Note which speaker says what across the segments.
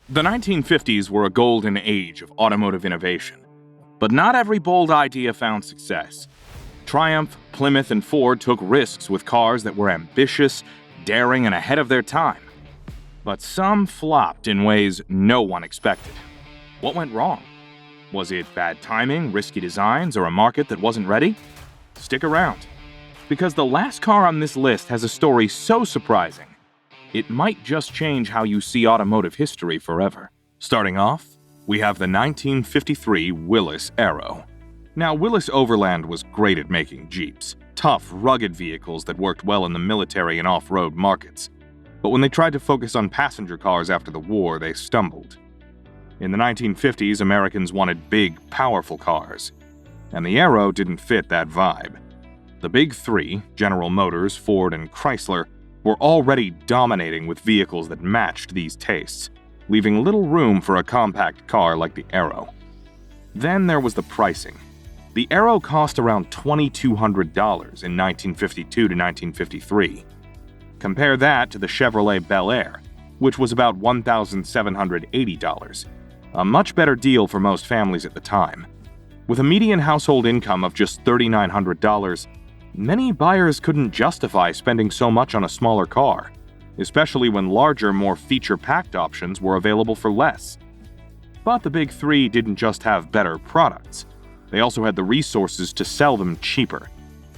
Speaker 1: The 1950s were a golden age of automotive innovation, but not every bold idea found success. Triumph, Plymouth, and Ford took risks with cars that were ambitious, daring, and ahead of their time. But some flopped in ways no one expected. What went wrong? Was it bad timing, risky designs, or a market that wasn't ready? Stick around, because the last car on this list has a story so surprising, it might just change how you see automotive history forever. Starting off, we have the 1953 Willys Aero. Now, Willys Overland was great at making Jeeps, tough, rugged vehicles that worked well in the military and off-road markets. But when they tried to focus on passenger cars after the war, they stumbled. In the 1950s, Americans wanted big, powerful cars, and the Aero didn't fit that vibe. The big three, General Motors, Ford, and Chrysler, were already dominating with vehicles that matched these tastes, leaving little room for a compact car like the Aero. Then there was the pricing. The Aero cost around $2,200 in 1952 to 1953. Compare that to the Chevrolet Bel Air, which was about $1,780, a much better deal for most families at the time. With a median household income of just $3,900, many buyers couldn't justify spending so much on a smaller car, especially when larger, more feature-packed options were available for less. But the big three didn't just have better products. They also had the resources to sell them cheaper.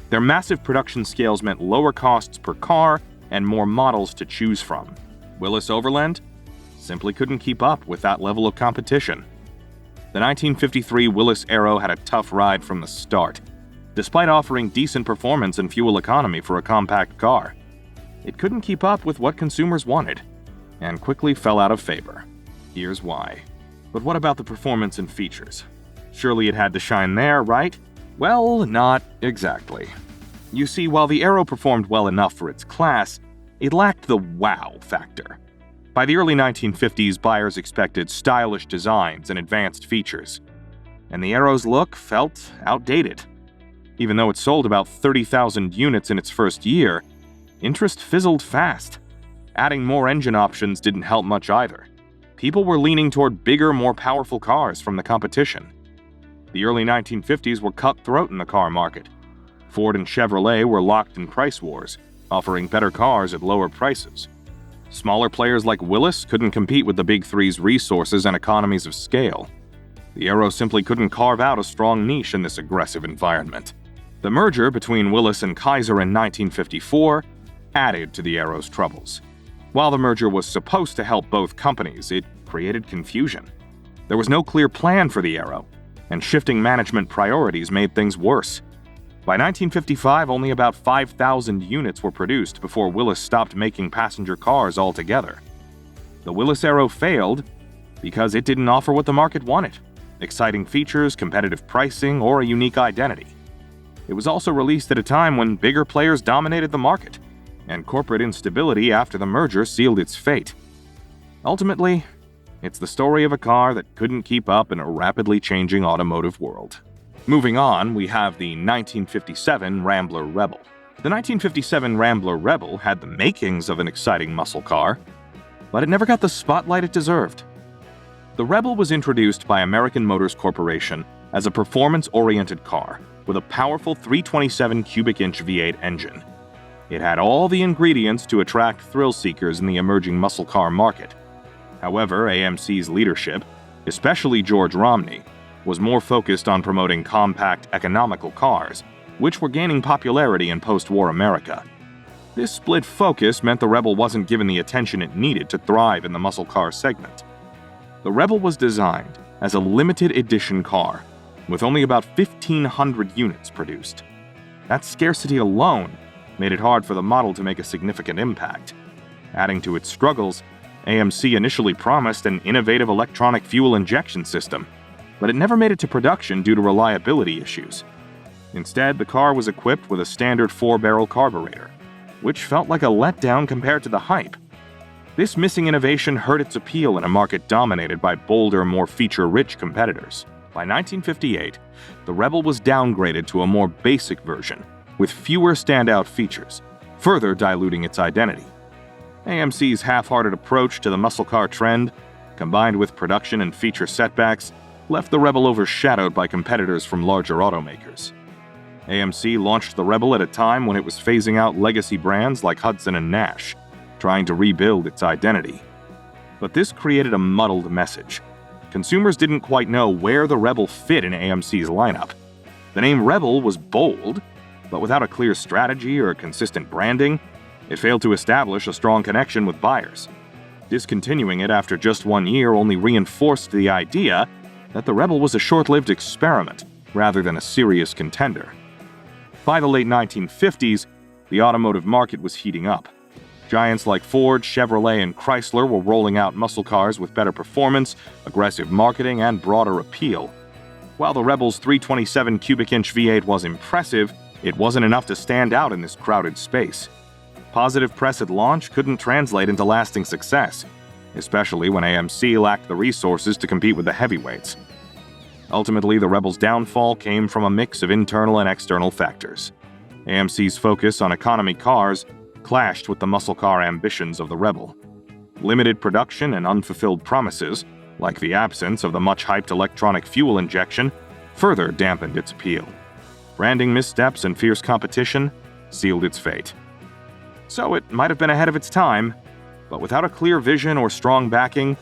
Speaker 1: Their massive production scales meant lower costs per car and more models to choose from. Willys Overland simply couldn't keep up with that level of competition. The 1953 Willys Aero had a tough ride from the start. Despite offering decent performance and fuel economy for a compact car, it couldn't keep up with what consumers wanted, and quickly fell out of favor. Here's why. But what about the performance and features? Surely it had to shine there, right? Well, not exactly. You see, while the Aero performed well enough for its class, it lacked the wow factor. By the early 1950s, buyers expected stylish designs and advanced features, and the Aero's look felt outdated. Even though it sold about 30,000 units in its first year, interest fizzled fast. Adding more engine options didn't help much either. People were leaning toward bigger, more powerful cars from the competition. The early 1950s were cutthroat in the car market. Ford and Chevrolet were locked in price wars, offering better cars at lower prices. Smaller players like Willys couldn't compete with the big three's resources and economies of scale. The Aero simply couldn't carve out a strong niche in this aggressive environment. The merger between Willys and Kaiser in 1954 added to the Aero's troubles. While the merger was supposed to help both companies, it created confusion. There was no clear plan for the Aero, and shifting management priorities made things worse. By 1955, only about 5,000 units were produced before Willys stopped making passenger cars altogether. The Willys Aero failed because it didn't offer what the market wanted: exciting features, competitive pricing, or a unique identity. It was also released at a time when bigger players dominated the market, and corporate instability after the merger sealed its fate. Ultimately, it's the story of a car that couldn't keep up in a rapidly changing automotive world. Moving on, we have the 1957 Rambler Rebel. The 1957 Rambler Rebel had the makings of an exciting muscle car, but it never got the spotlight it deserved. The Rebel was introduced by American Motors Corporation as a performance-oriented car with a powerful 327 cubic inch V8 engine. It had all the ingredients to attract thrill seekers in the emerging muscle car market. However, AMC's leadership, especially George Romney, was more focused on promoting compact, economical cars, which were gaining popularity in post-war America. This split focus meant the Rebel wasn't given the attention it needed to thrive in the muscle car segment. The Rebel was designed as a limited edition car, with only about 1,500 units produced. That scarcity alone made it hard for the model to make a significant impact. Adding to its struggles, AMC initially promised an innovative electronic fuel injection system, but it never made it to production due to reliability issues. Instead, the car was equipped with a standard 4-barrel carburetor, which felt like a letdown compared to the hype. This missing innovation hurt its appeal in a market dominated by bolder, more feature-rich competitors. By 1958, the Rebel was downgraded to a more basic version, with fewer standout features, further diluting its identity. AMC's half-hearted approach to the muscle car trend combined with production and feature setbacks, left the Rebel overshadowed by competitors from larger automakers. AMC launched the Rebel at a time when it was phasing out legacy brands like Hudson and Nash, trying to rebuild its identity. But this created a muddled message. Consumers didn't quite know where the Rebel fit in AMC's lineup. The name Rebel was bold, but without a clear strategy or consistent branding, it failed to establish a strong connection with buyers. Discontinuing it after just 1 year only reinforced the idea that the Rebel was a short-lived experiment rather than a serious contender. By the late 1950s, the automotive market was heating up. Giants like Ford, Chevrolet, and Chrysler were rolling out muscle cars with better performance, aggressive marketing, and broader appeal. While the Rebel's 327 cubic inch V8 was impressive, it wasn't enough to stand out in this crowded space. Positive press at launch couldn't translate into lasting success, especially when AMC lacked the resources to compete with the heavyweights. Ultimately, the Rebel's downfall came from a mix of internal and external factors. AMC's focus on economy cars clashed with the muscle car ambitions of the Rebel. Limited production and unfulfilled promises, like the absence of the much-hyped electronic fuel injection, further dampened its appeal. Branding missteps and fierce competition sealed its fate. So it might have been ahead of its time, but without a clear vision or strong backing,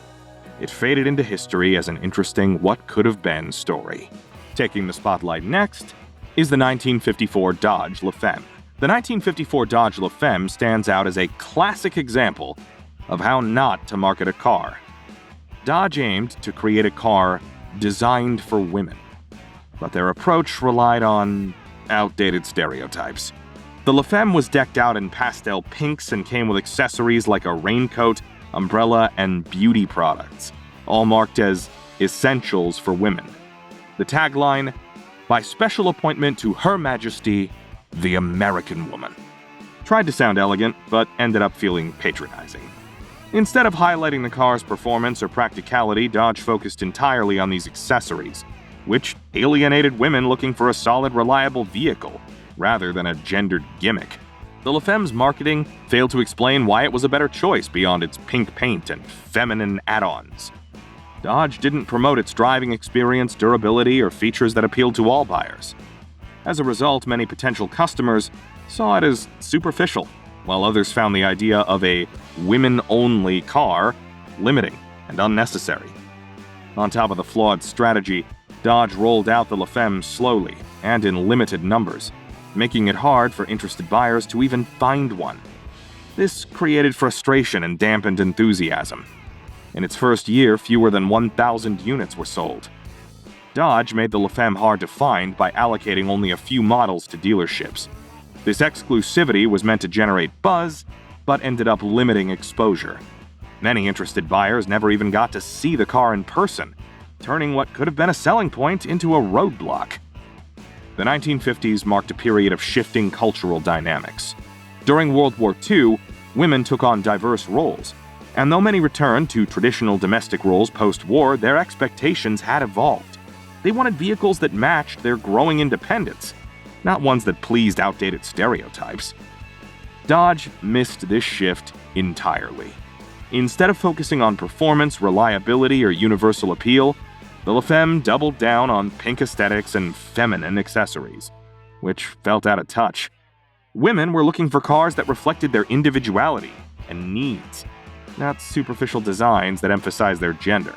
Speaker 1: it faded into history as an interesting what-could-have-been story. Taking the spotlight next is the 1954 Dodge La Femme. The 1954 Dodge La Femme stands out as a classic example of how not to market a car. Dodge aimed to create a car designed for women, but their approach relied on outdated stereotypes. The La Femme was decked out in pastel pinks and came with accessories like a raincoat, umbrella, and beauty products, all marked as essentials for women. The tagline, "By special appointment to Her Majesty, the American Woman," tried to sound elegant, but ended up feeling patronizing. Instead of highlighting the car's performance or practicality, Dodge focused entirely on these accessories, which alienated women looking for a solid, reliable vehicle, rather than a gendered gimmick. The La Femme's marketing failed to explain why it was a better choice beyond its pink paint and feminine add-ons. Dodge didn't promote its driving experience, durability, or features that appealed to all buyers. As a result, many potential customers saw it as superficial, while others found the idea of a women-only car limiting and unnecessary. On top of the flawed strategy, Dodge rolled out the La Femme slowly and in limited numbers, making it hard for interested buyers to even find one. This created frustration and dampened enthusiasm. In its first year, fewer than 1,000 units were sold. Dodge made the La Femme hard to find by allocating only a few models to dealerships. This exclusivity was meant to generate buzz, but ended up limiting exposure. Many interested buyers never even got to see the car in person, turning what could have been a selling point into a roadblock. The 1950s marked a period of shifting cultural dynamics. During World War II, women took on diverse roles, and though many returned to traditional domestic roles post-war, their expectations had evolved. They wanted vehicles that matched their growing independence, not ones that pleased outdated stereotypes. Dodge missed this shift entirely. Instead of focusing on performance, reliability, or universal appeal, the La Femme doubled down on pink aesthetics and feminine accessories, which felt out of touch. Women were looking for cars that reflected their individuality and needs, not superficial designs that emphasize their gender.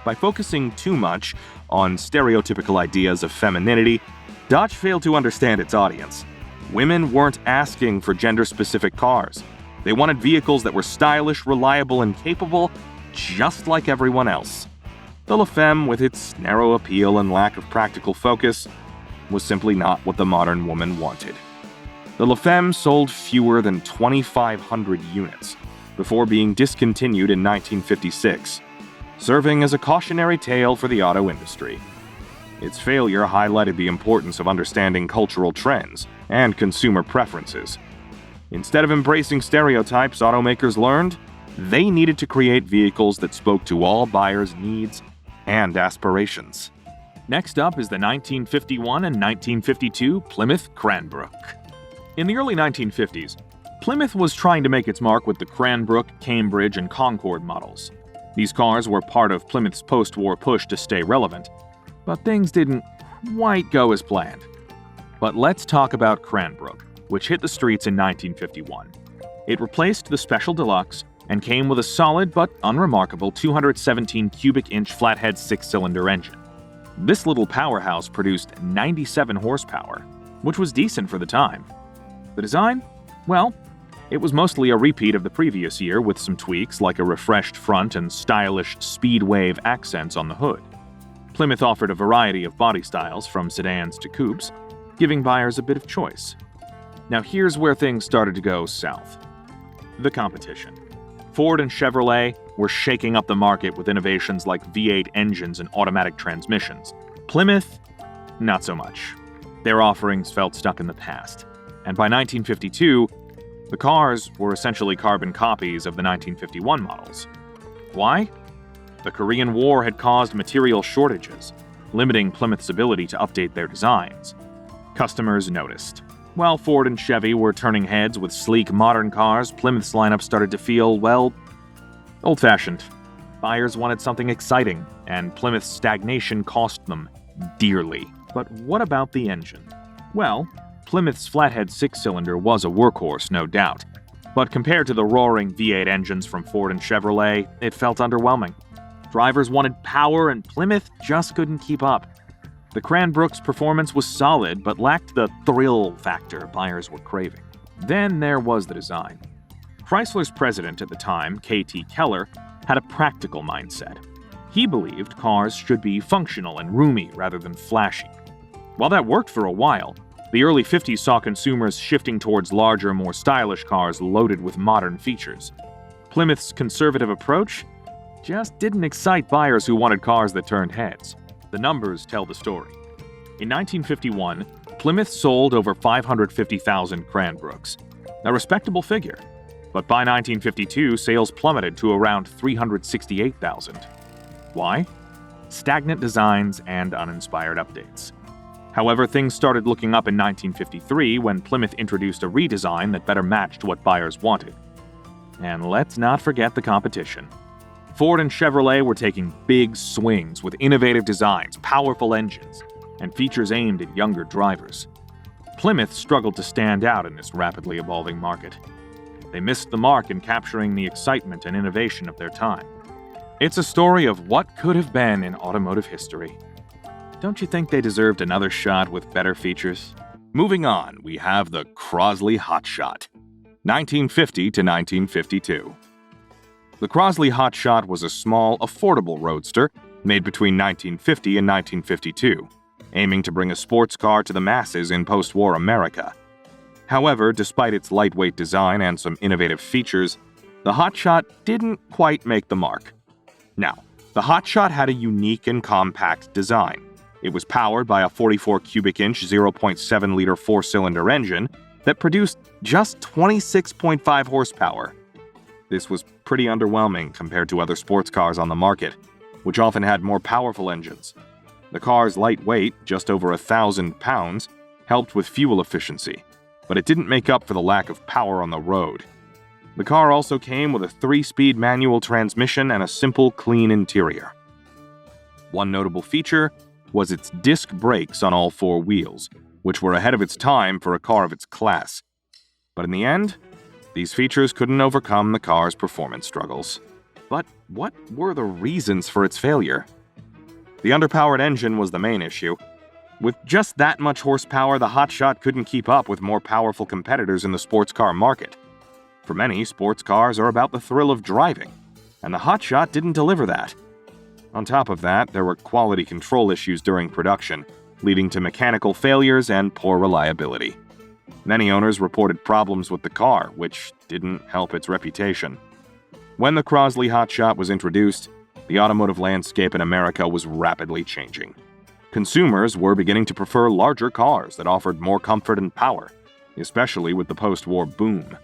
Speaker 1: By focusing too much on stereotypical ideas of femininity, Dodge failed to understand its audience. Women weren't asking for gender-specific cars. They wanted vehicles that were stylish, reliable, and capable, just like everyone else. The La Femme, with its narrow appeal and lack of practical focus, was simply not what the modern woman wanted. The La Femme sold fewer than 2,500 units before being discontinued in 1956, serving as a cautionary tale for the auto industry. Its failure highlighted the importance of understanding cultural trends and consumer preferences. Instead of embracing stereotypes, automakers learned they needed to create vehicles that spoke to all buyers' needs and aspirations. Next up is the 1951 and 1952 Plymouth Cranbrook. In the early 1950s, Plymouth was trying to make its mark with the Cranbrook, Cambridge, and Concorde models. These cars were part of Plymouth's post-war push to stay relevant, but things didn't quite go as planned. But let's talk about Cranbrook, which hit the streets in 1951. It replaced the Special Deluxe and came with a solid but unremarkable 217 cubic inch flathead six-cylinder engine. This little powerhouse produced 97 horsepower, which was decent for the time. The design? Well, it was mostly a repeat of the previous year with some tweaks like a refreshed front and stylish speedwave accents on the hood. Plymouth offered a variety of body styles from sedans to coupes, giving buyers a bit of choice. Now here's where things started to go south. The competition. Ford and Chevrolet were shaking up the market with innovations like V8 engines and automatic transmissions. Plymouth, not so much. Their offerings felt stuck in the past. And by 1952, the cars were essentially carbon copies of the 1951 models. Why? The Korean War had caused material shortages, limiting Plymouth's ability to update their designs. Customers noticed. While Ford and Chevy were turning heads with sleek modern cars, Plymouth's lineup started to feel, well, old-fashioned. Buyers wanted something exciting, and Plymouth's stagnation cost them dearly. But what about the engine? Well, Plymouth's flathead six-cylinder was a workhorse, no doubt. But compared to the roaring V8 engines from Ford and Chevrolet, it felt underwhelming. Drivers wanted power, and Plymouth just couldn't keep up. The Cranbrook's performance was solid, but lacked the thrill factor buyers were craving. Then there was the design. Chrysler's president at the time, K.T. Keller, had a practical mindset. He believed cars should be functional and roomy rather than flashy. While that worked for a while, the early 50s saw consumers shifting towards larger, more stylish cars loaded with modern features. Plymouth's conservative approach just didn't excite buyers who wanted cars that turned heads. The numbers tell the story. In 1951, Plymouth sold over 550,000 Cranbrooks, a respectable figure. But by 1952, sales plummeted to around 368,000. Why? Stagnant designs and uninspired updates. However, things started looking up in 1953 when Plymouth introduced a redesign that better matched what buyers wanted. And let's not forget the competition. Ford and Chevrolet were taking big swings with innovative designs, powerful engines, and features aimed at younger drivers. Plymouth struggled to stand out in this rapidly evolving market. They missed the mark in capturing the excitement and innovation of their time. It's a story of what could have been in automotive history. Don't you think they deserved another shot with better features? Moving on, we have the Crosley Hotshot, 1950 to 1952. The Crosley Hotshot was a small, affordable roadster made between 1950 and 1952, aiming to bring a sports car to the masses in post-war America. However, despite its lightweight design and some innovative features, the Hotshot didn't quite make the mark. Now, the Hotshot had a unique and compact design. It was powered by a 44 cubic inch 0.7-liter four-cylinder engine that produced just 26.5 horsepower. This was pretty underwhelming compared to other sports cars on the market, which often had more powerful engines. The car's light weight, just over 1,000 pounds, helped with fuel efficiency, but it didn't make up for the lack of power on the road. The car also came with a 3-speed manual transmission and a simple, clean interior. One notable feature was its disc brakes on all 4 wheels, which were ahead of its time for a car of its class. But in the end, these features couldn't overcome the car's performance struggles. But what were the reasons for its failure? The underpowered engine was the main issue. With just that much horsepower, the Hotshot couldn't keep up with more powerful competitors in the sports car market. For many, sports cars are about the thrill of driving, and the Hotshot didn't deliver that. On top of that, there were quality control issues during production, leading to mechanical failures and poor reliability. Many owners reported problems with the car, which didn't help its reputation. When the Crosley Hotshot was introduced, the automotive landscape in America was rapidly changing. Consumers were beginning to prefer larger cars that offered more comfort and power, especially with the post-war boom.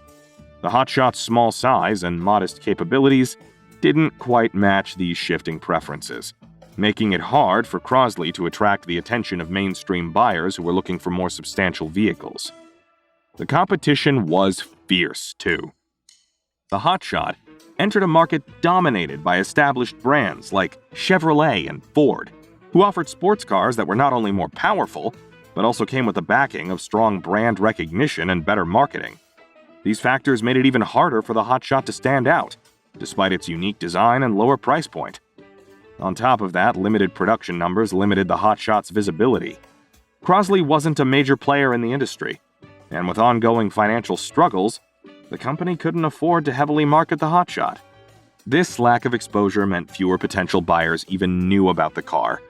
Speaker 1: The Hotshot's small size and modest capabilities didn't quite match these shifting preferences, making it hard for Crosley to attract the attention of mainstream buyers who were looking for more substantial vehicles. The competition was fierce, too. The Hotshot entered a market dominated by established brands like Chevrolet and Ford, who offered sports cars that were not only more powerful, but also came with the backing of strong brand recognition and better marketing. These factors made it even harder for the Hotshot to stand out, despite its unique design and lower price point. On top of that, limited production numbers limited the Hotshot's visibility. Crosley wasn't a major player in the industry, and with ongoing financial struggles, the company couldn't afford to heavily market the Hotshot. This lack of exposure meant fewer potential buyers even knew about the car,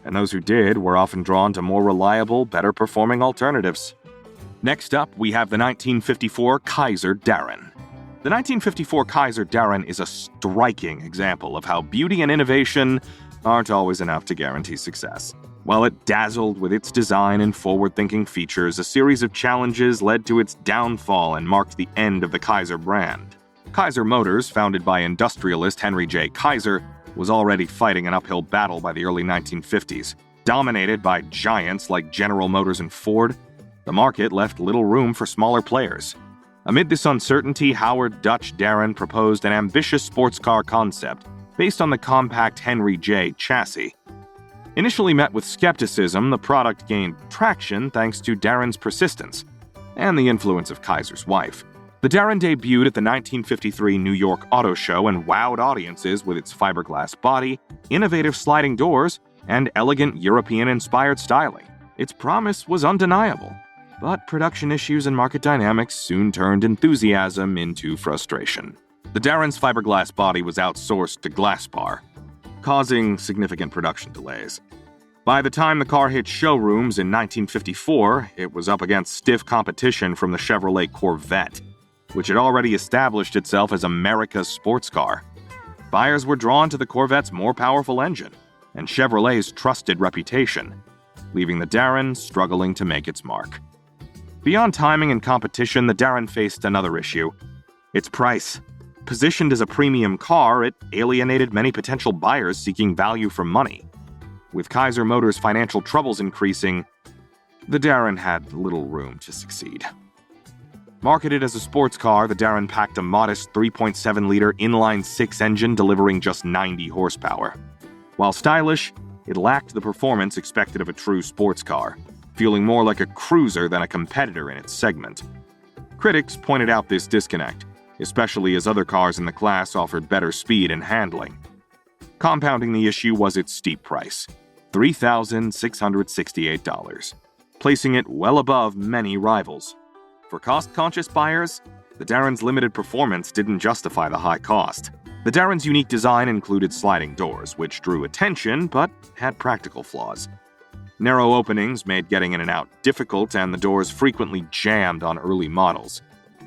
Speaker 1: and those who did were often drawn to more reliable, better-performing alternatives. Next up, we have the 1954 Kaiser Darrin. The 1954 Kaiser Darrin is a striking example of how beauty and innovation aren't always enough to guarantee success. While it dazzled with its design and forward-thinking features, a series of challenges led to its downfall and marked the end of the Kaiser brand. Kaiser Motors, founded by industrialist Henry J. Kaiser, was already fighting an uphill battle by the early 1950s. Dominated by giants like General Motors and Ford, the market left little room for smaller players. Amid this uncertainty, Howard Dutch Darrin proposed an ambitious sports car concept based on the compact Henry J. chassis. Initially met with skepticism, the product gained traction thanks to Darrin's persistence and the influence of Kaiser's wife. The Darrin debuted at the 1953 New York Auto Show and wowed audiences with its fiberglass body, innovative sliding doors, and elegant European-inspired styling. Its promise was undeniable, but production issues and market dynamics soon turned enthusiasm into frustration. The Darrin's fiberglass body was outsourced to Glasspar, causing significant production delays. By the time the car hit showrooms in 1954, it was up against stiff competition from the Chevrolet Corvette, which had already established itself as America's sports car. Buyers were drawn to the Corvette's more powerful engine and Chevrolet's trusted reputation, leaving the Darrin struggling to make its mark. Beyond timing and competition, the Darrin faced another issue: its price. Positioned as a premium car, it alienated many potential buyers seeking value for money. With Kaiser Motors' financial troubles increasing, the Darrin had little room to succeed. Marketed as a sports car, the Darrin packed a modest 3.7-liter inline-six engine delivering just 90 horsepower. While stylish, it lacked the performance expected of a true sports car, feeling more like a cruiser than a competitor in its segment. Critics pointed out this disconnect, especially as other cars in the class offered better speed and handling. Compounding the issue was its steep price, $3,668, placing it well above many rivals. For cost-conscious buyers, the Darrin's limited performance didn't justify the high cost. The Darrin's unique design included sliding doors, which drew attention but had practical flaws. Narrow openings made getting in and out difficult, and the doors frequently jammed on early models.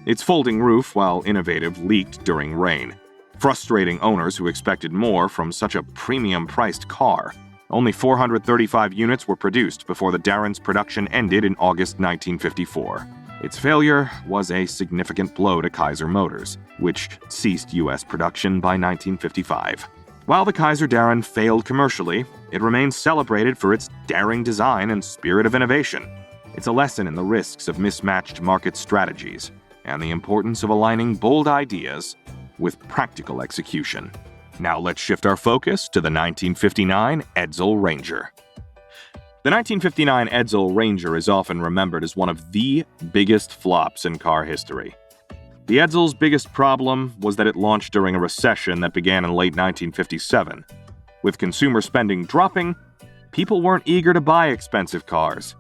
Speaker 1: Its folding roof, while innovative, leaked during rain, frustrating owners who expected more from such a premium-priced car. Only 435 units were produced before the Darrin's production ended in August 1954. Its failure was a significant blow to Kaiser Motors, which ceased U.S. production by 1955. While the Kaiser Darrin failed commercially, it remains celebrated for its daring design and spirit of innovation. It's a lesson in the risks of mismatched market strategies and the importance of aligning bold ideas with practical execution. Now let's shift our focus to the 1959 Edsel Ranger. The 1959 Edsel Ranger is often remembered as one of the biggest flops in car history. The Edsel's biggest problem was that it launched during a recession that began in late 1957. With consumer spending dropping, people weren't eager to buy expensive cars.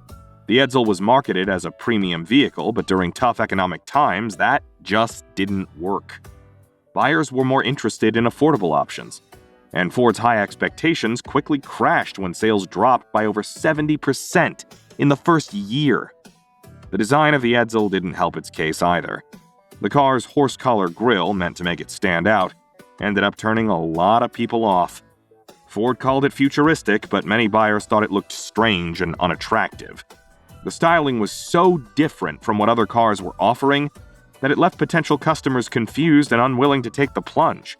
Speaker 1: The Edsel was marketed as a premium vehicle, but during tough economic times, that just didn't work. Buyers were more interested in affordable options, and Ford's high expectations quickly crashed when sales dropped by over 70% in the first year. The design of the Edsel didn't help its case either. The car's horse-collar grille, meant to make it stand out, ended up turning a lot of people off. Ford called it futuristic, but many buyers thought it looked strange and unattractive. The styling was so different from what other cars were offering that it left potential customers confused and unwilling to take the plunge.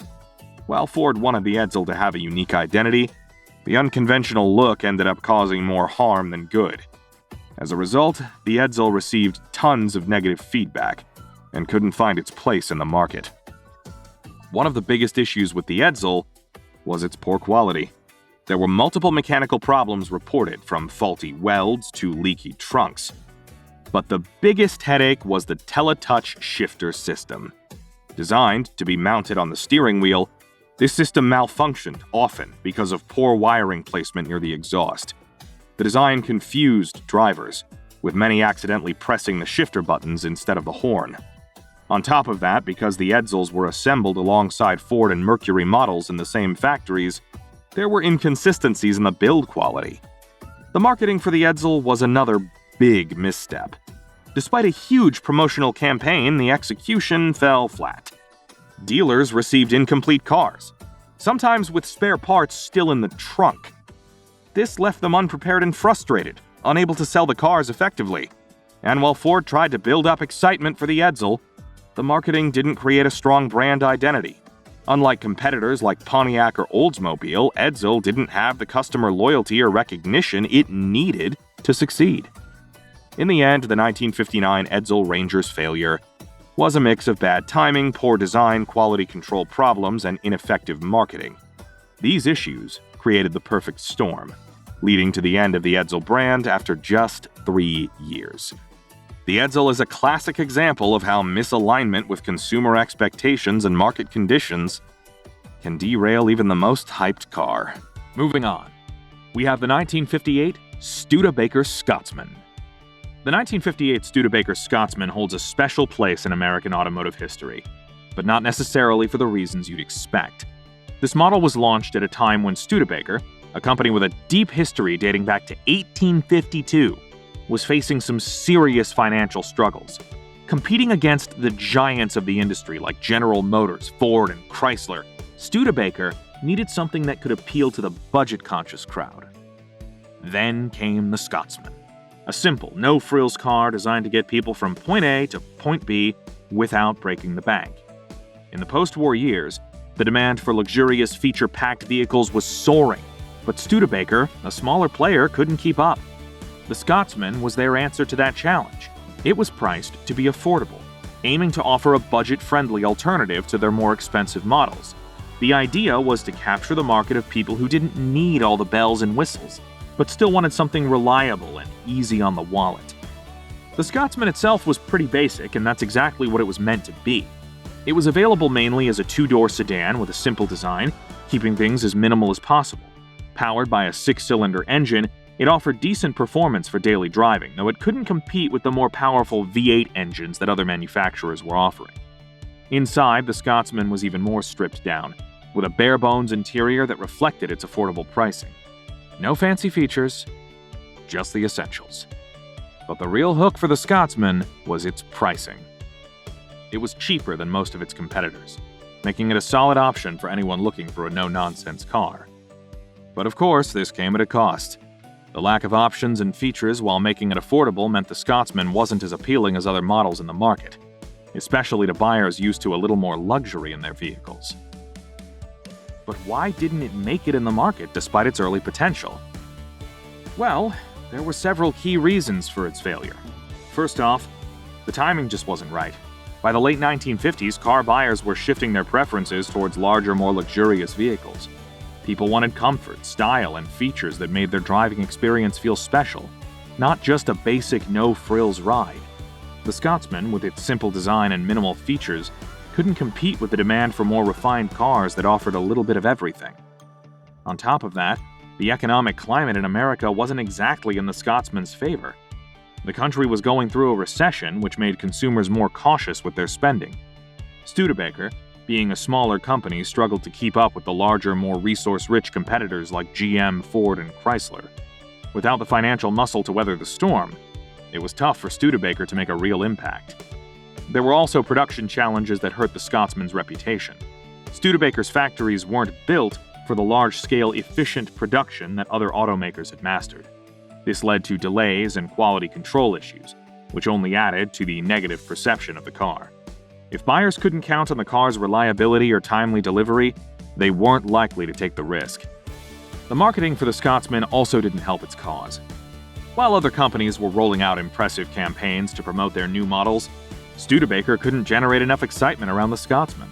Speaker 1: While Ford wanted the Edsel to have a unique identity, the unconventional look ended up causing more harm than good. As a result, the Edsel received tons of negative feedback and couldn't find its place in the market. One of the biggest issues with the Edsel was its poor quality. There were multiple mechanical problems reported, from faulty welds to leaky trunks. But the biggest headache was the Teletouch shifter system. Designed to be mounted on the steering wheel, this system malfunctioned often because of poor wiring placement near the exhaust. The design confused drivers, with many accidentally pressing the shifter buttons instead of the horn. On top of that, because the Edsels were assembled alongside Ford and Mercury models in the same factories, there were inconsistencies in the build quality. The marketing for the Edsel was another big misstep. Despite a huge promotional campaign, the execution fell flat. Dealers received incomplete cars, sometimes with spare parts still in the trunk. This left them unprepared and frustrated, unable to sell the cars effectively. And while Ford tried to build up excitement for the Edsel, the marketing didn't create a strong brand identity. Unlike competitors like Pontiac or Oldsmobile, Edsel didn't have the customer loyalty or recognition it needed to succeed. In the end, the 1959 Edsel Ranger's failure was a mix of bad timing, poor design, quality control problems, and ineffective marketing. These issues created the perfect storm, leading to the end of the Edsel brand after just 3 years. The Edsel is a classic example of how misalignment with consumer expectations and market conditions can derail even the most hyped car. Moving on, we have the 1958 Studebaker Scotsman. The 1958 Studebaker Scotsman holds a special place in American automotive history, but not necessarily for the reasons you'd expect. This model was launched at a time when Studebaker, a company with a deep history dating back to 1852, was facing some serious financial struggles. Competing against the giants of the industry like General Motors, Ford, and Chrysler, Studebaker needed something that could appeal to the budget-conscious crowd. Then came the Scotsman, a simple, no-frills car designed to get people from point A to point B without breaking the bank. In the post-war years, the demand for luxurious feature-packed vehicles was soaring, but Studebaker, a smaller player, couldn't keep up. The Scotsman was their answer to that challenge. It was priced to be affordable, aiming to offer a budget-friendly alternative to their more expensive models. The idea was to capture the market of people who didn't need all the bells and whistles, but still wanted something reliable and easy on the wallet. The Scotsman itself was pretty basic, and that's exactly what it was meant to be. It was available mainly as a two-door sedan with a simple design, keeping things as minimal as possible. Powered by a 6-cylinder engine, it offered decent performance for daily driving, though it couldn't compete with the more powerful V8 engines that other manufacturers were offering. Inside, the Scotsman was even more stripped down, with a bare-bones interior that reflected its affordable pricing. No fancy features, just the essentials. But the real hook for the Scotsman was its pricing. It was cheaper than most of its competitors, making it a solid option for anyone looking for a no-nonsense car. But of course, this came at a cost. The lack of options and features while making it affordable meant the Scotsman wasn't as appealing as other models in the market, especially to buyers used to a little more luxury in their vehicles. But why didn't it make it in the market despite its early potential? Well, there were several key reasons for its failure. First off, the timing just wasn't right. By the late 1950s, car buyers were shifting their preferences towards larger, more luxurious vehicles. People wanted comfort, style, and features that made their driving experience feel special, not just a basic no-frills ride. The Scotsman, with its simple design and minimal features, couldn't compete with the demand for more refined cars that offered a little bit of everything. On top of that, the economic climate in America wasn't exactly in the Scotsman's favor. The country was going through a recession, which made consumers more cautious with their spending. Studebaker, being a smaller company, struggled to keep up with the larger, more resource-rich competitors like GM, Ford, and Chrysler. Without the financial muscle to weather the storm, it was tough for Studebaker to make a real impact. There were also production challenges that hurt the Scotsman's reputation. Studebaker's factories weren't built for the large-scale, efficient production that other automakers had mastered. This led to delays and quality control issues, which only added to the negative perception of the car. If buyers couldn't count on the car's reliability or timely delivery, they weren't likely to take the risk. The marketing for the Scotsman also didn't help its cause. While other companies were rolling out impressive campaigns to promote their new models, Studebaker couldn't generate enough excitement around the Scotsman.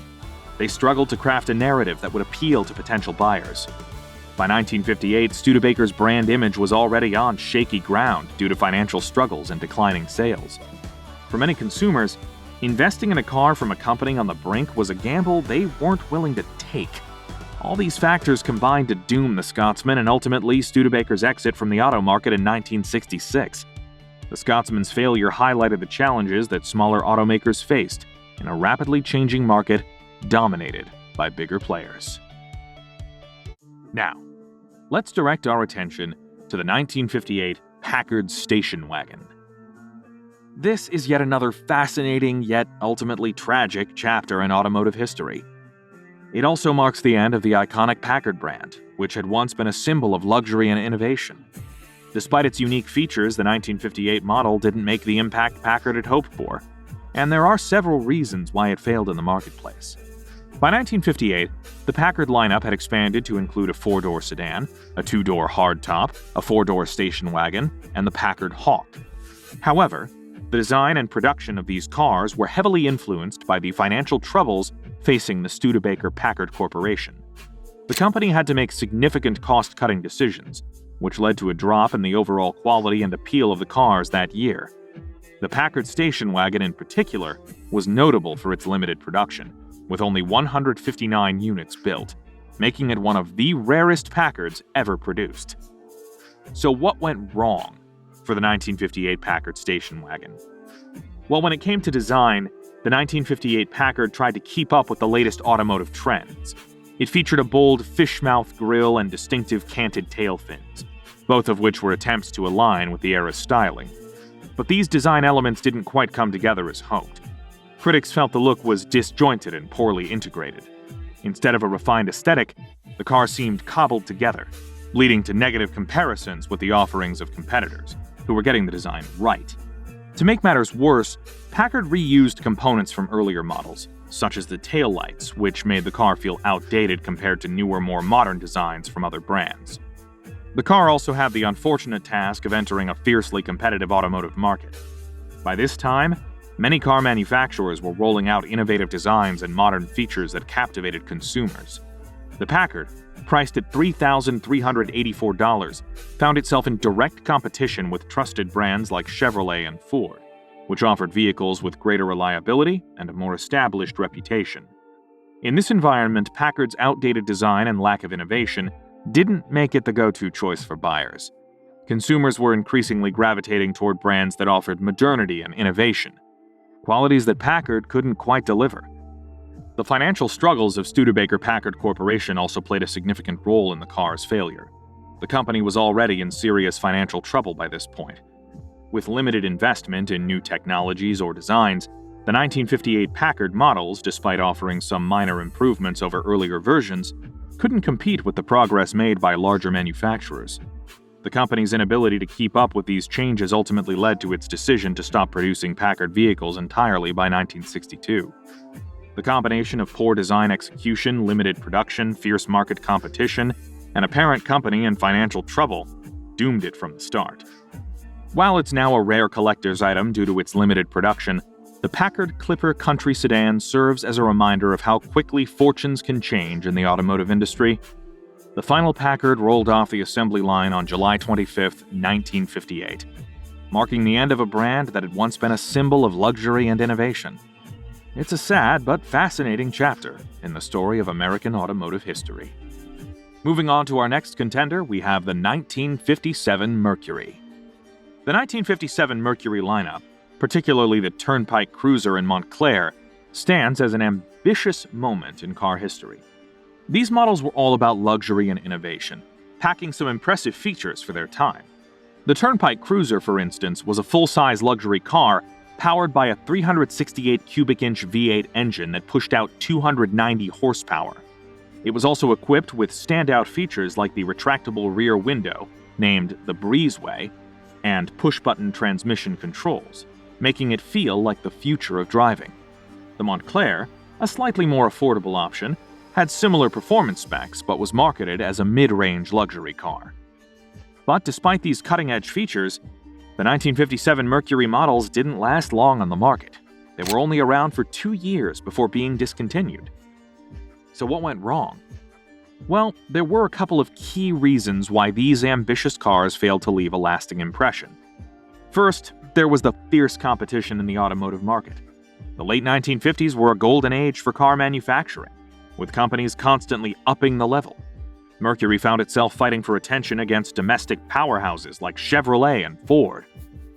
Speaker 1: They struggled to craft a narrative that would appeal to potential buyers. By 1958, Studebaker's brand image was already on shaky ground due to financial struggles and declining sales. For many consumers, investing in a car from a company on the brink was a gamble they weren't willing to take. All these factors combined to doom the Scotsman and ultimately Studebaker's exit from the auto market in 1966. The Scotsman's failure highlighted the challenges that smaller automakers faced in a rapidly changing market dominated by bigger players. Now, let's direct our attention to the 1958 Packard station wagon. This is yet another fascinating yet ultimately tragic chapter in automotive history. It also marks the end of the iconic Packard brand, which had once been a symbol of luxury and innovation. Despite its unique features, the 1958 model didn't make the impact Packard had hoped for, and there are several reasons why it failed in the marketplace. By 1958, the Packard lineup had expanded to include a 4-door sedan, a 2-door hardtop, a 4-door station wagon, and the Packard Hawk. However, the design and production of these cars were heavily influenced by the financial troubles facing the Studebaker Packard Corporation. The company had to make significant cost-cutting decisions, which led to a drop in the overall quality and appeal of the cars that year. The Packard station wagon in particular was notable for its limited production, with only 159 units built, making it one of the rarest Packards ever produced. So what went wrong for the 1958 Packard station wagon? Well, when it came to design, the 1958 Packard tried to keep up with the latest automotive trends. It featured a bold fish-mouth grille and distinctive canted tailfins, both of which were attempts to align with the era's styling. But these design elements didn't quite come together as hoped. Critics felt the look was disjointed and poorly integrated. Instead of a refined aesthetic, the car seemed cobbled together, leading to negative comparisons with the offerings of competitors, who were getting the design right. To make matters worse, Packard reused components from earlier models, such as the taillights, which made the car feel outdated compared to newer, more modern designs from other brands. The car also had the unfortunate task of entering a fiercely competitive automotive market. By this time, many car manufacturers were rolling out innovative designs and modern features that captivated consumers. The Packard, priced at $3,384, found itself in direct competition with trusted brands like Chevrolet and Ford, which offered vehicles with greater reliability and a more established reputation. In this environment, Packard's outdated design and lack of innovation didn't make it the go-to choice for buyers. Consumers were increasingly gravitating toward brands that offered modernity and innovation, qualities that Packard couldn't quite deliver. The financial struggles of Studebaker Packard Corporation also played a significant role in the car's failure. The company was already in serious financial trouble by this point. With limited investment in new technologies or designs, the 1958 Packard models, despite offering some minor improvements over earlier versions, couldn't compete with the progress made by larger manufacturers. The company's inability to keep up with these changes ultimately led to its decision to stop producing Packard vehicles entirely by 1962. The combination of poor design execution, limited production, fierce market competition, and apparent company and financial trouble doomed it from the start. While it's now a rare collector's item due to its limited production, the Packard Clipper Country Sedan serves as a reminder of how quickly fortunes can change in the automotive industry. The final Packard rolled off the assembly line on July 25, 1958, marking the end of a brand that had once been a symbol of luxury and innovation. It's a sad but fascinating chapter in the story of American automotive history. Moving on to our next contender, we have the 1957 Mercury. The 1957 Mercury lineup, particularly the Turnpike Cruiser and Montclair, stands as an ambitious moment in car history. These models were all about luxury and innovation, packing some impressive features for their time. The Turnpike Cruiser, for instance, was a full-size luxury car powered by a 368 cubic inch V8 engine that pushed out 290 horsepower. It was also equipped with standout features like the retractable rear window, named the Breezeway, and push-button transmission controls, making it feel like the future of driving. The Montclair, a slightly more affordable option, had similar performance specs but was marketed as a mid-range luxury car. But despite these cutting-edge features, the 1957 Mercury models didn't last long on the market. They were only around for 2 years before being discontinued. So what went wrong? Well, there were a couple of key reasons why these ambitious cars failed to leave a lasting impression. First, there was the fierce competition in the automotive market. The late 1950s were a golden age for car manufacturing, with companies constantly upping the level. Mercury found itself fighting for attention against domestic powerhouses like Chevrolet and Ford,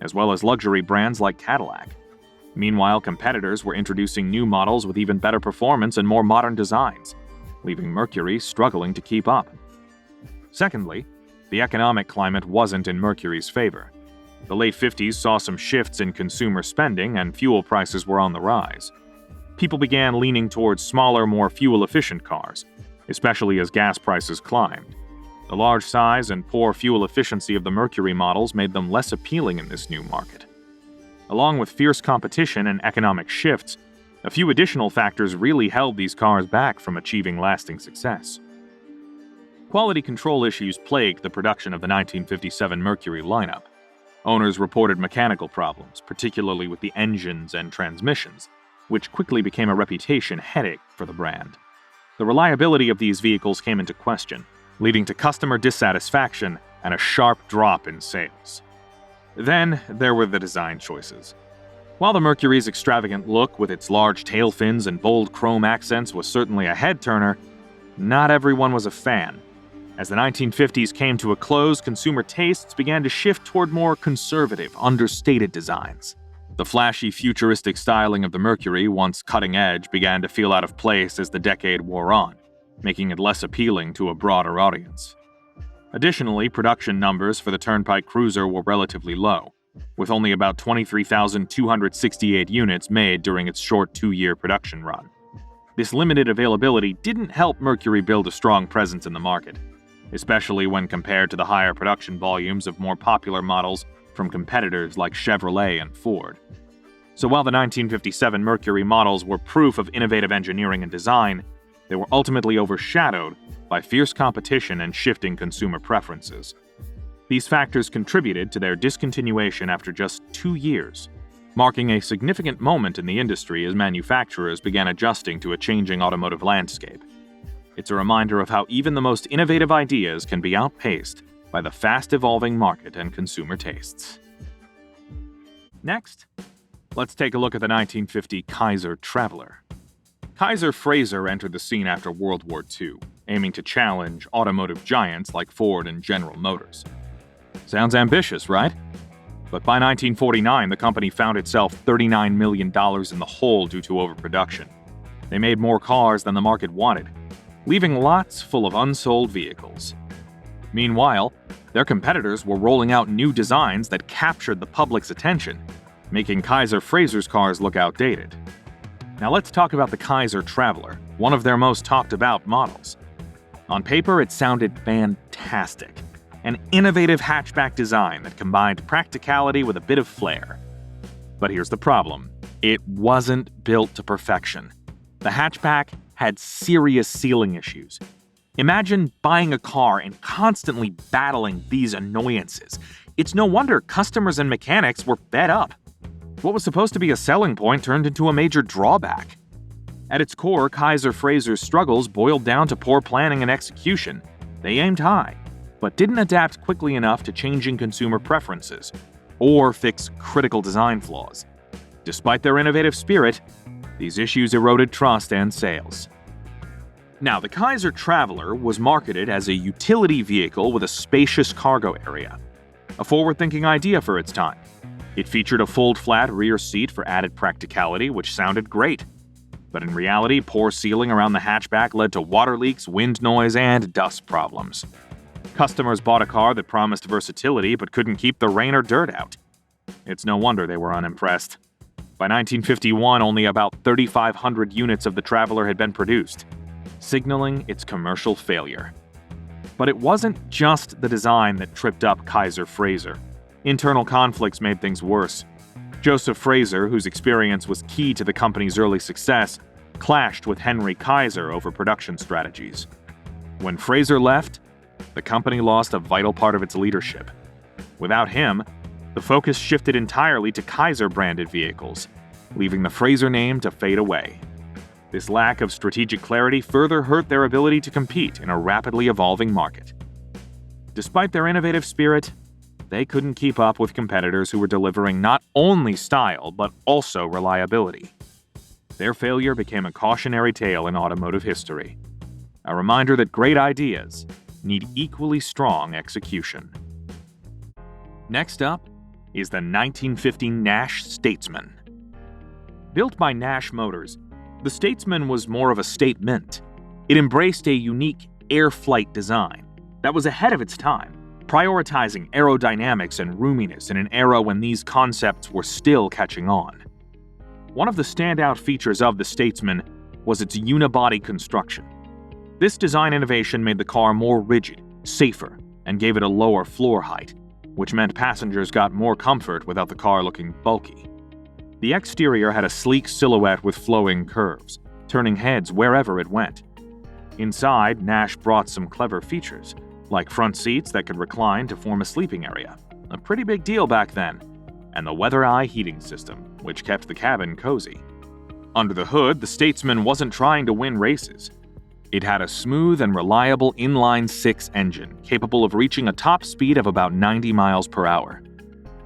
Speaker 1: as well as luxury brands like Cadillac. Meanwhile, competitors were introducing new models with even better performance and more modern designs, leaving Mercury struggling to keep up. Secondly, the economic climate wasn't in Mercury's favor. The late 50s saw some shifts in consumer spending and fuel prices were on the rise. People began leaning towards smaller, more fuel-efficient cars, especially as gas prices climbed. The large size and poor fuel efficiency of the Mercury models made them less appealing in this new market. Along with fierce competition and economic shifts, a few additional factors really held these cars back from achieving lasting success. Quality control issues plagued the production of the 1957 Mercury lineup. Owners reported mechanical problems, particularly with the engines and transmissions, which quickly became a reputation headache for the brand. The reliability of these vehicles came into question, leading to customer dissatisfaction and a sharp drop in sales. Then there were the design choices. While the Mercury's extravagant look with its large tail fins and bold chrome accents was certainly a head-turner, not everyone was a fan. As the 1950s came to a close, consumer tastes began to shift toward more conservative, understated designs. The flashy, futuristic styling of the Mercury, once cutting edge, began to feel out of place as the decade wore on, making it less appealing to a broader audience. Additionally, production numbers for the Turnpike Cruiser were relatively low, with only about 23,268 units made during its short 2-year production run. This limited availability didn't help Mercury build a strong presence in the market, especially when compared to the higher production volumes of more popular models from competitors like Chevrolet and Ford. So while the 1957 Mercury models were proof of innovative engineering and design, they were ultimately overshadowed by fierce competition and shifting consumer preferences. These factors contributed to their discontinuation after just 2 years, marking a significant moment in the industry as manufacturers began adjusting to a changing automotive landscape. It's a reminder of how even the most innovative ideas can be outpaced by the fast-evolving market and consumer tastes. Next, let's take a look at the 1950 Kaiser Traveler. Kaiser Frazer entered the scene after World War II, aiming to challenge automotive giants like Ford and General Motors. Sounds ambitious, right? But by 1949, the company found itself $39 million in the hole due to overproduction. They made more cars than the market wanted, leaving lots full of unsold vehicles. Meanwhile, their competitors were rolling out new designs that captured the public's attention, making Kaiser Frazer's cars look outdated. Now let's talk about the Kaiser Traveler, one of their most talked about models. On paper, it sounded fantastic. An innovative hatchback design that combined practicality with a bit of flair. But here's the problem. It wasn't built to perfection. The hatchback had serious sealing issues. Imagine buying a car and constantly battling these annoyances. It's no wonder customers and mechanics were fed up. What was supposed to be a selling point turned into a major drawback. At its core, Kaiser Frazer's struggles boiled down to poor planning and execution. They aimed high, but didn't adapt quickly enough to changing consumer preferences or fix critical design flaws. Despite their innovative spirit, these issues eroded trust and sales. Now, the Kaiser Traveler was marketed as a utility vehicle with a spacious cargo area, a forward-thinking idea for its time. It featured a fold-flat rear seat for added practicality, which sounded great. But in reality, poor sealing around the hatchback led to water leaks, wind noise, and dust problems. Customers bought a car that promised versatility but couldn't keep the rain or dirt out. It's no wonder they were unimpressed. By 1951, only about 3,500 units of the Traveler had been produced, signaling its commercial failure. But it wasn't just the design that tripped up Kaiser Frazer. Internal conflicts made things worse. Joseph Frazer, whose experience was key to the company's early success, clashed with Henry Kaiser over production strategies. When Frazer left, the company lost a vital part of its leadership. Without him, the focus shifted entirely to Kaiser-branded vehicles, leaving the Frazer name to fade away. This lack of strategic clarity further hurt their ability to compete in a rapidly evolving market. Despite their innovative spirit, they couldn't keep up with competitors who were delivering not only style, but also reliability. Their failure became a cautionary tale in automotive history, a reminder that great ideas need equally strong execution. Next up is the 1950 Nash Statesman. Built by Nash Motors, the Statesman was more of a statement. It embraced a unique air flight design that was ahead of its time, prioritizing aerodynamics and roominess in an era when these concepts were still catching on. One of the standout features of the Statesman was its unibody construction. This design innovation made the car more rigid, safer, and gave it a lower floor height, which meant passengers got more comfort without the car looking bulky. The exterior had a sleek silhouette with flowing curves, turning heads wherever it went. Inside, Nash brought some clever features, like front seats that could recline to form a sleeping area, a pretty big deal back then, and the weather eye heating system, which kept the cabin cozy. Under the hood, the Statesman wasn't trying to win races. It had a smooth and reliable inline-six engine capable of reaching a top speed of about 90 miles per hour.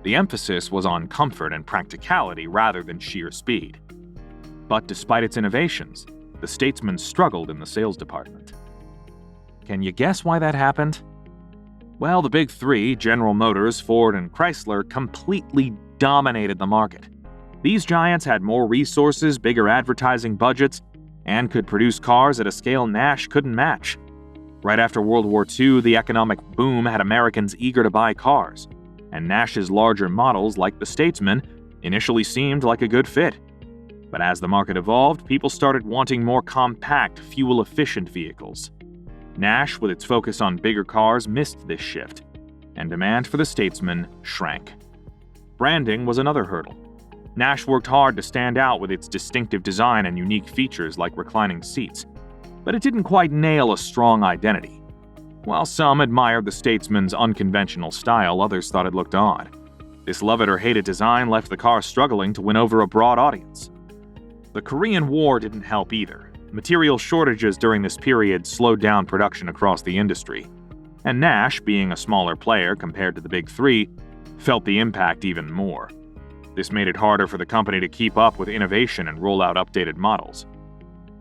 Speaker 1: The emphasis was on comfort and practicality rather than sheer speed. But despite its innovations, the Statesman struggled in the sales department. Can you guess why that happened? Well, the big three, General Motors, Ford, and Chrysler, completely dominated the market. These giants had more resources, bigger advertising budgets, and could produce cars at a scale Nash couldn't match. Right after World War II, the economic boom had Americans eager to buy cars, and Nash's larger models, like the Statesman, initially seemed like a good fit. But as the market evolved, people started wanting more compact, fuel-efficient vehicles. Nash, with its focus on bigger cars, missed this shift, and demand for the Statesman shrank. Branding was another hurdle. Nash worked hard to stand out with its distinctive design and unique features like reclining seats, but it didn't quite nail a strong identity. While some admired the Statesman's unconventional style, others thought it looked odd. This love-it-or-hate-it design left the car struggling to win over a broad audience. The Korean War didn't help either. Material shortages during this period slowed down production across the industry, and Nash, being a smaller player compared to the big three, felt the impact even more. This made it harder for the company to keep up with innovation and roll out updated models.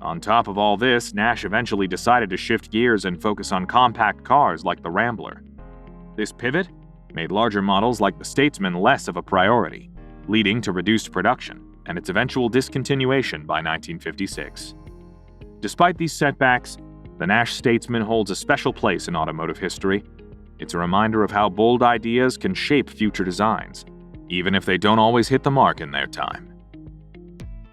Speaker 1: On top of all this, Nash eventually decided to shift gears and focus on compact cars like the Rambler. This pivot made larger models like the Statesman less of a priority, leading to reduced production and its eventual discontinuation by 1956. Despite these setbacks, the Nash Statesman holds a special place in automotive history. It's a reminder of how bold ideas can shape future designs, even if they don't always hit the mark in their time.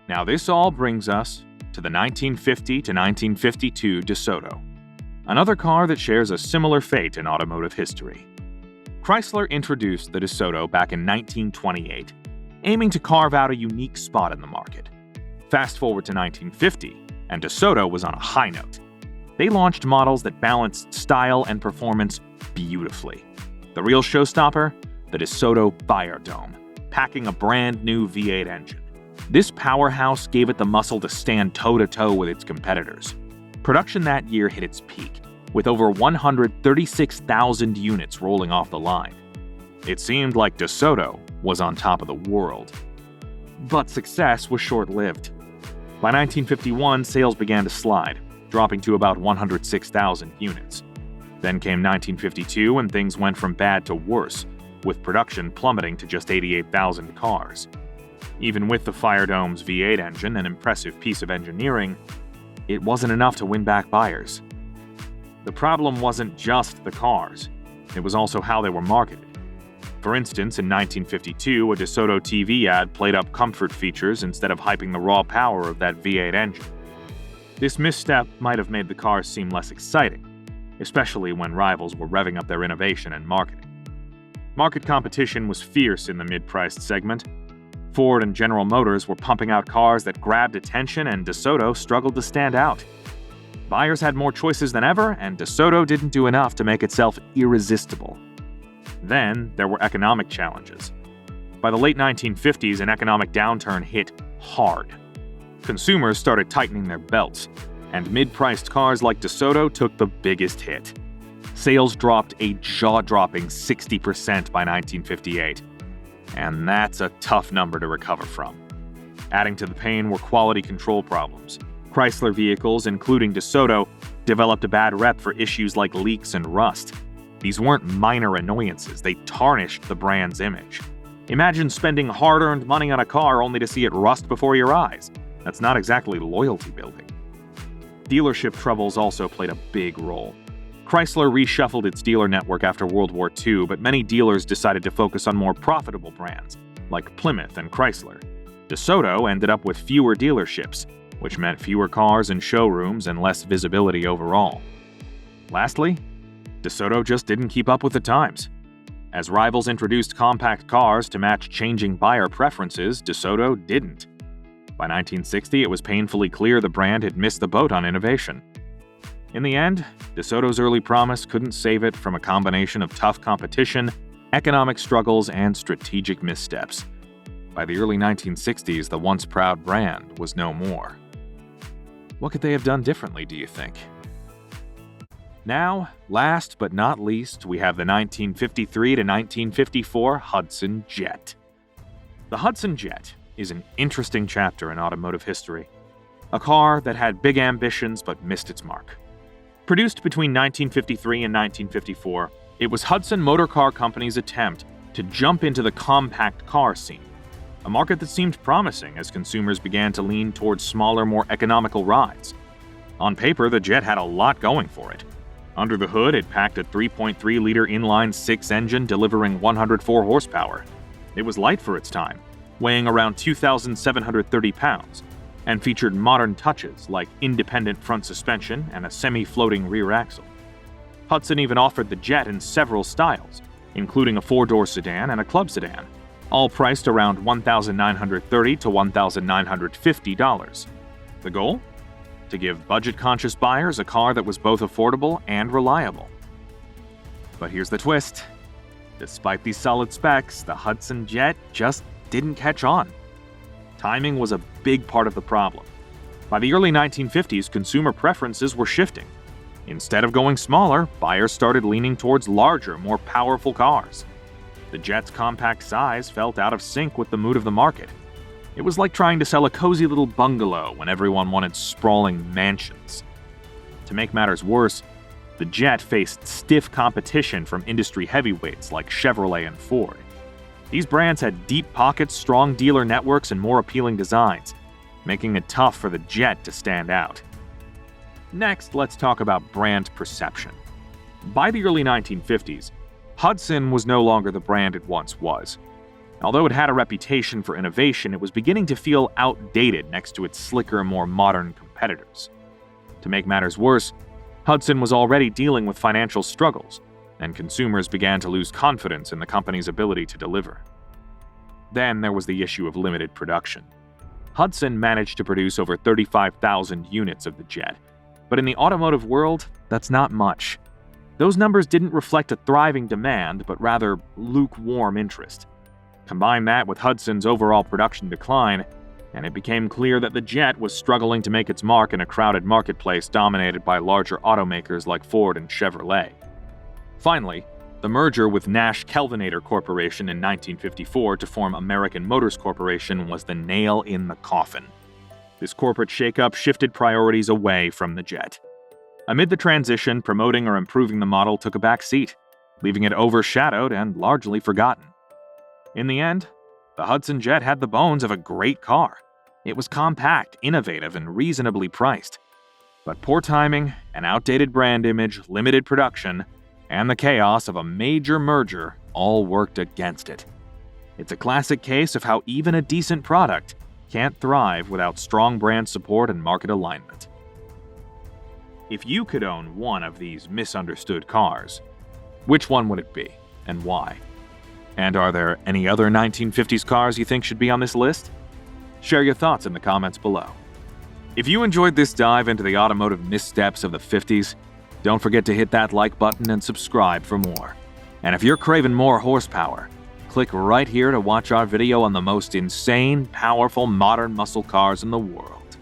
Speaker 1: Now this all brings us to the 1950 to 1952 DeSoto, another car that shares a similar fate in automotive history. Chrysler introduced the DeSoto back in 1928, aiming to carve out a unique spot in the market. Fast forward to 1950, and DeSoto was on a high note. They launched models that balanced style and performance beautifully. The real showstopper? The DeSoto Firedome, packing a brand new V8 engine. This powerhouse gave it the muscle to stand toe-to-toe with its competitors. Production that year hit its peak, with over 136,000 units rolling off the line. It seemed like DeSoto was on top of the world. But success was short-lived. By 1951, sales began to slide, dropping to about 106,000 units. Then came 1952, and things went from bad to worse, with production plummeting to just 88,000 cars. Even with the Firedome's V8 engine, an impressive piece of engineering, it wasn't enough to win back buyers. The problem wasn't just the cars, it was also how they were marketed. For instance, in 1952, a DeSoto TV ad played up comfort features instead of hyping the raw power of that V8 engine. This misstep might have made the cars seem less exciting, especially when rivals were revving up their innovation and marketing. Market competition was fierce in the mid-priced segment. Ford and General Motors were pumping out cars that grabbed attention, and DeSoto struggled to stand out. Buyers had more choices than ever, and DeSoto didn't do enough to make itself irresistible. Then, there were economic challenges. By the late 1950s, an economic downturn hit hard. Consumers started tightening their belts, and mid-priced cars like DeSoto took the biggest hit. Sales dropped a jaw-dropping 60% by 1958, and that's a tough number to recover from. Adding to the pain were quality control problems. Chrysler vehicles, including DeSoto, developed a bad rep for issues like leaks and rust. These weren't minor annoyances, they tarnished the brand's image. Imagine spending hard-earned money on a car only to see it rust before your eyes. That's not exactly loyalty building. Dealership troubles also played a big role. Chrysler reshuffled its dealer network after World War II, but many dealers decided to focus on more profitable brands, like Plymouth and Chrysler. DeSoto ended up with fewer dealerships, which meant fewer cars and showrooms and less visibility overall. Lastly, DeSoto just didn't keep up with the times. As rivals introduced compact cars to match changing buyer preferences, DeSoto didn't. By 1960, it was painfully clear the brand had missed the boat on innovation. In the end, DeSoto's early promise couldn't save it from a combination of tough competition, economic struggles, and strategic missteps. By the early 1960s, the once proud brand was no more. What could they have done differently, do you think? Now, last but not least, we have the 1953 to 1954 Hudson Jet. The Hudson Jet is an interesting chapter in automotive history. A car that had big ambitions but missed its mark. Produced between 1953 and 1954, it was Hudson Motor Car Company's attempt to jump into the compact car scene, a market that seemed promising as consumers began to lean towards smaller, more economical rides. On paper, the Jet had a lot going for it. Under the hood, it packed a 3.3-liter inline-six engine delivering 104 horsepower. It was light for its time, weighing around 2,730 pounds, and featured modern touches like independent front suspension and a semi-floating rear axle. Hudson even offered the Jet in several styles, including a four-door sedan and a club sedan, all priced around $1,930 to $1,950. The goal? To give budget-conscious buyers a car that was both affordable and reliable. But here's the twist. Despite these solid specs, the Hudson Jet just didn't catch on. Timing was a big part of the problem. By the early 1950s, consumer preferences were shifting. Instead of going smaller, buyers started leaning towards larger, more powerful cars. The Jet's compact size felt out of sync with the mood of the market. It was like trying to sell a cozy little bungalow when everyone wanted sprawling mansions. To make matters worse, the Jet faced stiff competition from industry heavyweights like Chevrolet and Ford. These brands had deep pockets, strong dealer networks, and more appealing designs, making it tough for the Jet to stand out. Next, let's talk about brand perception. By the early 1950s, Hudson was no longer the brand it once was. Although it had a reputation for innovation, it was beginning to feel outdated next to its slicker, more modern competitors. To make matters worse, Hudson was already dealing with financial struggles, and consumers began to lose confidence in the company's ability to deliver. Then there was the issue of limited production. Hudson managed to produce over 35,000 units of the Jet, but in the automotive world, that's not much. Those numbers didn't reflect a thriving demand, but rather lukewarm interest. Combine that with Hudson's overall production decline, and it became clear that the Jet was struggling to make its mark in a crowded marketplace dominated by larger automakers like Ford and Chevrolet. Finally, the merger with Nash Kelvinator Corporation in 1954 to form American Motors Corporation was the nail in the coffin. This corporate shakeup shifted priorities away from the Jet. Amid the transition, promoting or improving the model took a back seat, leaving it overshadowed and largely forgotten. In the end, the Hudson Jet had the bones of a great car. It was compact, innovative, and reasonably priced. But poor timing, an outdated brand image, limited production, and the chaos of a major merger all worked against it. It's a classic case of how even a decent product can't thrive without strong brand support and market alignment. If you could own one of these misunderstood cars, which one would it be, and why? And are there any other 1950s cars you think should be on this list? Share your thoughts in the comments below. If you enjoyed this dive into the automotive missteps of the 50s, don't forget to hit that like button and subscribe for more. And if you're craving more horsepower, click right here to watch our video on the most insane, powerful modern muscle cars in the world.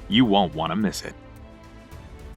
Speaker 1: You won't want to miss it.